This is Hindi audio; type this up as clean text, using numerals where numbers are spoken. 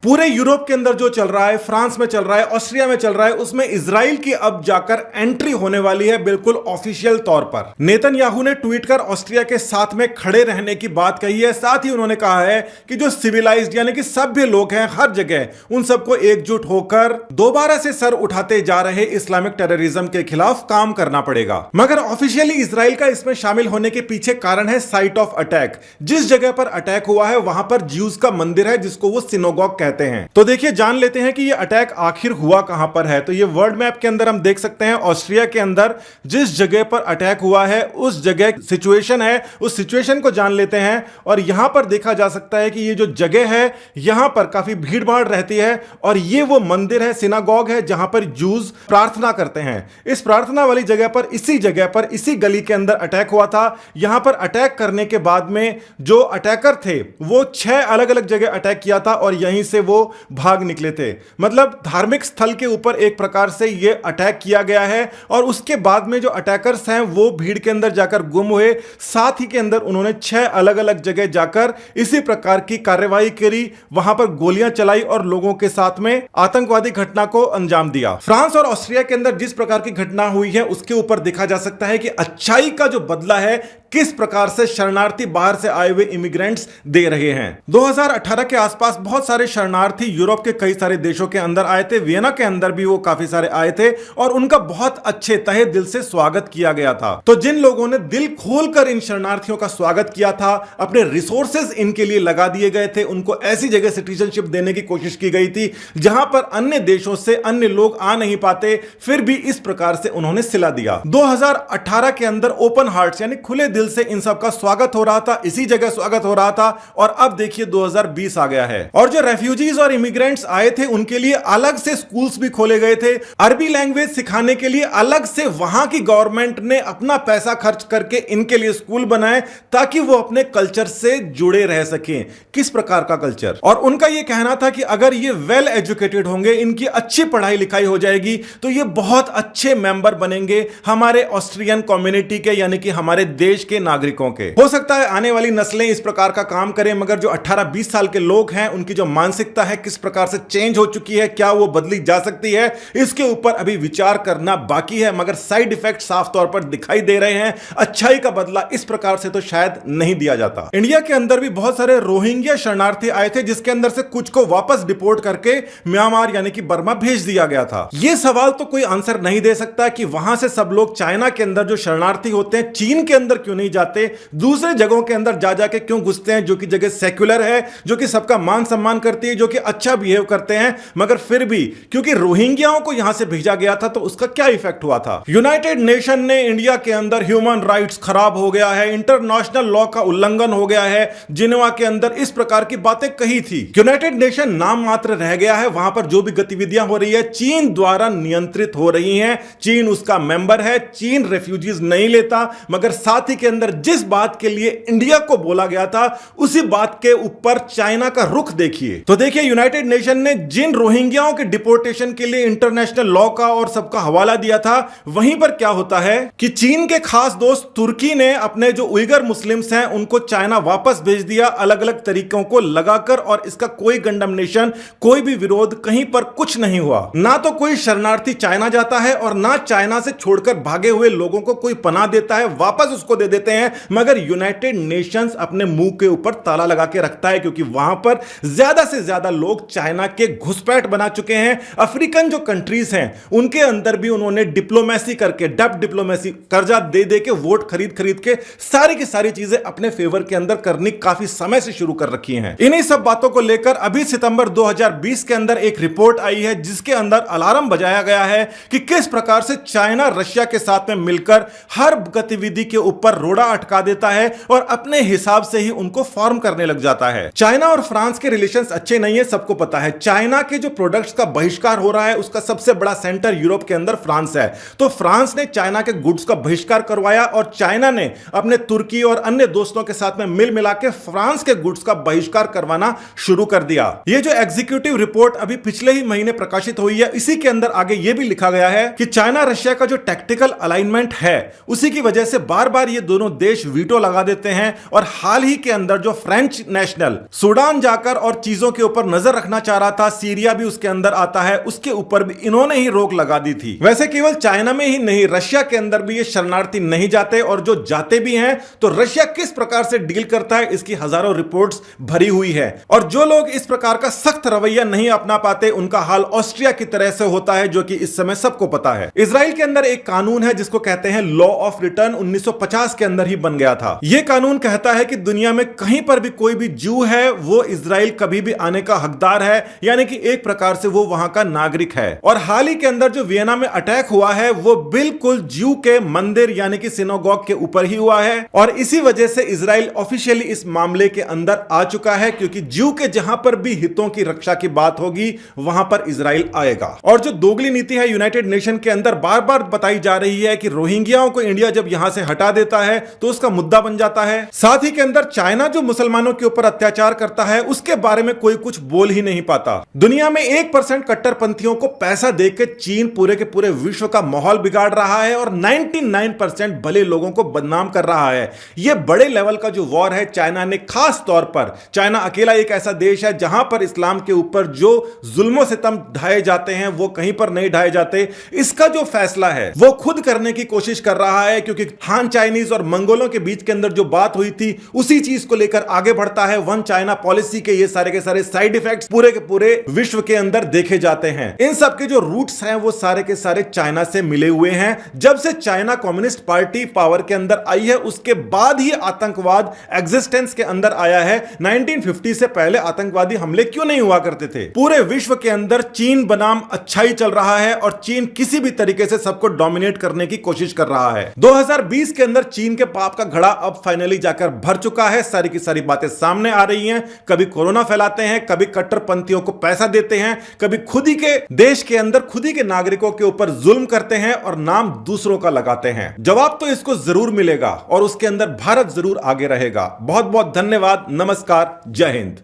पूरे यूरोप के अंदर जो चल रहा है, फ्रांस में चल रहा है, ऑस्ट्रिया में चल रहा है, उसमें इजराइल की अब जाकर एंट्री होने वाली है बिल्कुल ऑफिशियल तौर पर। नेतन्याहू ने ट्वीट कर ऑस्ट्रिया के साथ में खड़े रहने की बात कही है। साथ ही उन्होंने कहा है कि जो सिविलाइज्ड यानी कि सभ्य लोग हैं हर जगह, उन सबको एकजुट होकर दोबारा से सर उठाते जा रहे इस्लामिक टेररिज्म के खिलाफ काम करना पड़ेगा। मगर ऑफिशियली इजराइल का इसमें शामिल होने के पीछे कारण है साइट ऑफ अटैक। जिस जगह पर अटैक हुआ है वहां पर ज्यूज का मंदिर है जिसको वो सिनोगॉग कहते हैं। तो देखिए, जान लेते हैं कि ये अटैक आखिर हुआ कहां पर है। तो ये वर्ल्ड मैप के अंदर हम देख सकते हैं, ऑस्ट्रिया के अंदर जिस जगह पर अटैक हुआ है उस जगह सिचुएशन है, उस सिचुएशन को जान लेते हैं। और यहां पर देखा जा सकता है कि ये जो जगह है यहां पर काफी भीड़ भाड़ रहती है और ये वो मंदिर है, सिनागॉग है, जहां पर जूस प्रार्थना करते हैं। इस प्रार्थना वाली जगह पर, इसी जगह पर, इसी गली के अंदर अटैक हुआ था। यहां पर अटैक करने के बाद में जो अटैकर थे वो 6 अलग अलग जगह अटैक किया था और यहीं से वो भाग निकले थे। मतलब धार्मिक स्थल के ऊपर एक प्रकार से यह अटैक किया गया है और उसके बाद में जो अटैकर्स हैं वो भीड़ के अंदर जाकर गुम हुए। साथ ही के अंदर उन्होंने 6 अलग अलग जगह जाकर इसी प्रकार की कार्रवाई करी, वहां पर गोलियां चलाई और लोगों के साथ में आतंकवादी घटना को अंजाम दिया। फ्रांस और ऑस्ट्रिया के अंदर जिस प्रकार की घटना हुई है उसके ऊपर देखा जा सकता है कि अच्छाई का जो बदला है किस प्रकार से शरणार्थी बाहर से आए हुए इमिग्रेंट्स दे रहे हैं। 2018 के आसपास बहुत सारे शरणार्थी यूरोप के कई सारे देशों के अंदर आए थे। वियना के अंदर भी वो काफी सारे आए थे और उनका बहुत अच्छे तहे दिल से स्वागत किया गया था। तो जिन लोगों ने दिल खोलकर इन शरणार्थियों का स्वागत किया था, अपने रिसोर्सेज इनके लिए लगा दिए गए थे, उनको ऐसी जगह सिटीजनशिप देने की कोशिश की गई थी जहां पर अन्य देशों से अन्य लोग आ नहीं पाते, फिर भी इस प्रकार से उन्होंने सिला दिया। 2018 के अंदर ओपन हार्ट्स यानी खुले दिल से इन सब का स्वागत हो रहा था, इसी जगह स्वागत हो रहा था। और अब देखिए 2020 आ गया है और जो रेफ्यूजीज और इमिग्रेंट्स आए थे उनके लिए अलग से स्कूल्स भी खोले गए थे। अरबी लैंग्वेज सिखाने के लिए अलग से वहां की गवर्नमेंट ने अपना पैसा खर्च करके इनके लिए स्कूल बनाए ताकि वो अपने कल्चर से जुड़े रह सकें। किस प्रकार का कल्चर? और उनका यह कहना था कि अगर ये वेल एजुकेटेड होंगे, इनकी अच्छी पढ़ाई लिखाई हो जाएगी तो ये बहुत अच्छे मेंबर बनेंगे हमारे ऑस्ट्रियन कम्युनिटी के, यानी कि हमारे देश के नागरिकों के। हो सकता है आने वाली नस्लें इस प्रकार का काम करें, मगर जो 18-20 साल के लोग हैं उनकी जो मानसिकता है किस प्रकार से चेंज हो चुकी है, क्या वो बदली जा सकती है, इसके ऊपर अभी विचार करना बाकी है। मगर साइड इफेक्ट साफ तौर पर दिखाई दे रहे हैं। अच्छाई का बदला इस प्रकार से तो शायद नहीं दिया जाता। इंडिया के अंदर भी बहुत सारे रोहिंग्या शरणार्थी आए थे जिसके अंदर से कुछ को वापस डिपोर्ट करके म्यांमार यानी कि बर्मा भेज दिया गया था। यह सवाल तो कोई आंसर नहीं दे सकता कि वहां से सब लोग चाइना के अंदर जो शरणार्थी होते हैं चीन के अंदर क्यों नहीं जाते, दूसरे जगहों के अंदर जा जाके क्यों घुसते हैं, जो कि जगह सेक्युलर है, जो कि सबका मान सम्मान करती है, जो कि अच्छा बिहेव करते हैं। मगर फिर भी क्योंकि रोहिंग्याओं को यहां से भेजा गया था तो उसका क्या इफेक्ट हुआ था? यूनाइटेड नेशन ने इंडिया के अंदर ह्यूमन राइट्स खराब हो गया है, इंटरनेशनल लॉ का उल्लंघन हो गया है, जिनेवा के अंदर इस प्रकार की बातें कही थी। यूनाइटेड नेशन नाम मात्र रह गया है। वहां पर जो भी गतिविधियां हो रही है चीन द्वारा नियंत्रित हो रही हैं। चीन उसका मेंबर है, चीन रेफ्यूजीज नहीं लेता। मगर साथ ही के अंदर जिस बात के लिए इंडिया को बोला गया था उसी बात के ऊपर चाइना का रुख देखिए। तो देखिए, यूनाइटेड नेशन ने जिन रोहिंग्याओं के डिपोर्टेशन के लिए इंटरनेशनल लॉ का और सबका हवाला दिया था, वहीं पर क्या होता है कि चीन के खास दोस्त तुर्की ने अपने जो उइगर मुस्लिम्स हैं उनको चाइना वापस भेज दिया अलग अलग तरीकों को लगाकर, और इसका कोई कंडेमनेशन, कोई भी विरोध कहीं पर कुछ नहीं हुआ। ना तो कोई शरणार्थी चाइना जाता है और ना चाइना से छोड़कर भागे हुए लोगों को कोई पनाह देता है, वापस उसको दे देते हैं। मगर यूनाइटेड नेशंस अपने मुंह के ऊपर ताला लगा के रखता है क्योंकि वहां पर ज्यादा से ज्यादा लोग चाइना के घुसपैठ बना चुके हैं। अफ्रीकन जो कंट्रीज हैं उनके अंदर भी उन्होंने डिप्लोमेसी करके, डब डिप्लोमेसी, कर्जा दे दे के, वोट खरीद खरीद के सारी की सारी चीजें अपने फेवर के अंदर करनी काफी समय से शुरू कर रखी हैं। इन्हीं सब बातों को लेकर अभी सितंबर 2020 के अंदर एक रिपोर्ट आई है जिसके अंदर अलार्म बजाया गया है कि किस प्रकार से चाइना रशिया के साथ में मिलकर हर गतिविधि के ऊपर रोड़ा अटका देता है और अपने हिसाब से ही उनको फॉर्म करने लग जाता है। चाइना और फ्रांस के रिलेशंस अच्छे नहीं है, सबको पता है। चाइना के जो प्रोडक्ट्स का बहिष्कार हो रहा है उसका सबसे बड़ा सेंटर यूरोप के अंदर फ्रांस है। तो फ्रांस ने चाइना के गुड्स का बहिष्कार करवाया और चाइना ने अपने तुर्की और अन्य दोस्तों के साथ में मिल मिला के फ्रांस के गुड्स का बहिष्कार करवाना शुरू कर दिया। यह जो एग्जीक्यूटिव रिपोर्ट अभी पिछले ही महीने प्रकाशित हुई है, इसी के अंदर आगे यह भी लिखा गया है कि चाइना रशिया का जो टैक्टिकल अलाइनमेंट है उसी की वजह से बार बार ये दोनों देश वीटो लगा देते हैं। और हाल ही के अंदर जो फ्रेंच नेशनल सूडान जाकर और चीजों के ऊपर नजर रखना चाह रहा था, सीरिया भी उसके अंदर आता है, उसके ऊपर भी इन्होंने ही रोक लगा दी थी। वैसे केवल चाइना में ही नहीं, रशिया के अंदर भी ये शरणार्थी नहीं जाते, और जो जाते भी हैं तो रशिया किस प्रकार से डील करता है इसकी हजारों रिपोर्ट्स भरी हुई है। और जो लोग इस प्रकार का सख्त रवैया नहीं अपना पाते उनका हाल ऑस्ट्रिया की तरह से होता है, जो कि इस समय सबको पता है। इजराइल के अंदर एक कानून है जिसको कहते हैं लॉ ऑफ रिटर्न, 1950 के अंदर ही बन गया था। यह कानून कहता है कि दुनिया में कहीं पर भी कोई भी जू है वो इजराइल कभी भी आने का हकदार है, यानी कि एक प्रकार से वो वहां का नागरिक है। और हाल ही के अंदर जो वियना में अटैक हुआ है वो बिल्कुल जू के मंदिर यानी कि सिनागोग के ऊपर ही हुआ है, और इसी वजह से इजराइल ऑफिशियली इस मामले के अंदर आ चुका है, क्योंकि जू के जहां पर भी हितों की रक्षा की बात होगी वहां पर इजराइल आएगा। और जो दोगली नीति है यूनाइटेड नेशन के अंदर बार बार बताई जा रही है कि रोहिंग्याओं को इंडिया जब यहां से हटा देता है तो उसका मुद्दा बन जाता है। साथ ही के अंदर चाइना जो मुसलमानों के ऊपर अत्याचार करता है उसके बारे में कोई कुछ बोल ही नहीं पाता। दुनिया में 1% कट्टरपंथियों को पैसा देकर चीन पूरे के पूरे विश्व का माहौल बिगाड़ रहा है और 99% भले लोगों को बदनाम कर रहा है। यह बड़े लेवल का जो वॉर है चाइना ने, खास तौर पर चाइना अकेला एक ऐसा देश है जहां पर इस्लाम के ऊपर जो जुल्मों सितम ढाए जाते हैं वो कहीं पर नहीं ढाए जाते। इसका जो फैसला है वो खुद करने की कोशिश कर रहा है, क्योंकि हान चाइनीज और मंगोलों के बीच के अंदर जो बात हुई थी उसी चीज को लेकर आगे बढ़ता है। वन चाइना पॉलिसी के ये सारे के सारे साइड इफेक्ट्स पूरे के पूरे विश्व के अंदर देखे जाते हैं। इन सब के जो रूट्स हैं वो सारे के सारे चाइना से मिले हुए हैं। जब से चाइना कम्युनिस्ट पार्टी पावर के अंदर आई है उसके बाद ही आतंकवाद एग्जिस्टेंस के अंदर आया है। 1950 से पहले आतंकवादी हमले क्यों नहीं हुआ करते थे? पूरे विश्व के अंदर चीन बनाम अच्छा ही चल रहा है और चीन किसी भी तरीके से सबको डोमिनेट करने की कोशिश कर रहा है। 2020 के अंदर चीन के पाप का घड़ा अब फाइनली जाकर भर चुका है। सारी की सारी बातें सामने आ रही हैं। कभी कोरोना फैलाते हैं, कभी कट्टरपंथियों को पैसा देते हैं, कभी खुद ही के देश के अंदर खुद ही के नागरिकों के ऊपर जुल्म करते हैं और नाम दूसरों का लगाते हैं। जवाब तो इसको जरूर मिलेगा और उसके अंदर भारत जरूर आगे रहेगा। बहुत बहुत धन्यवाद। नमस्कार। जय हिंद।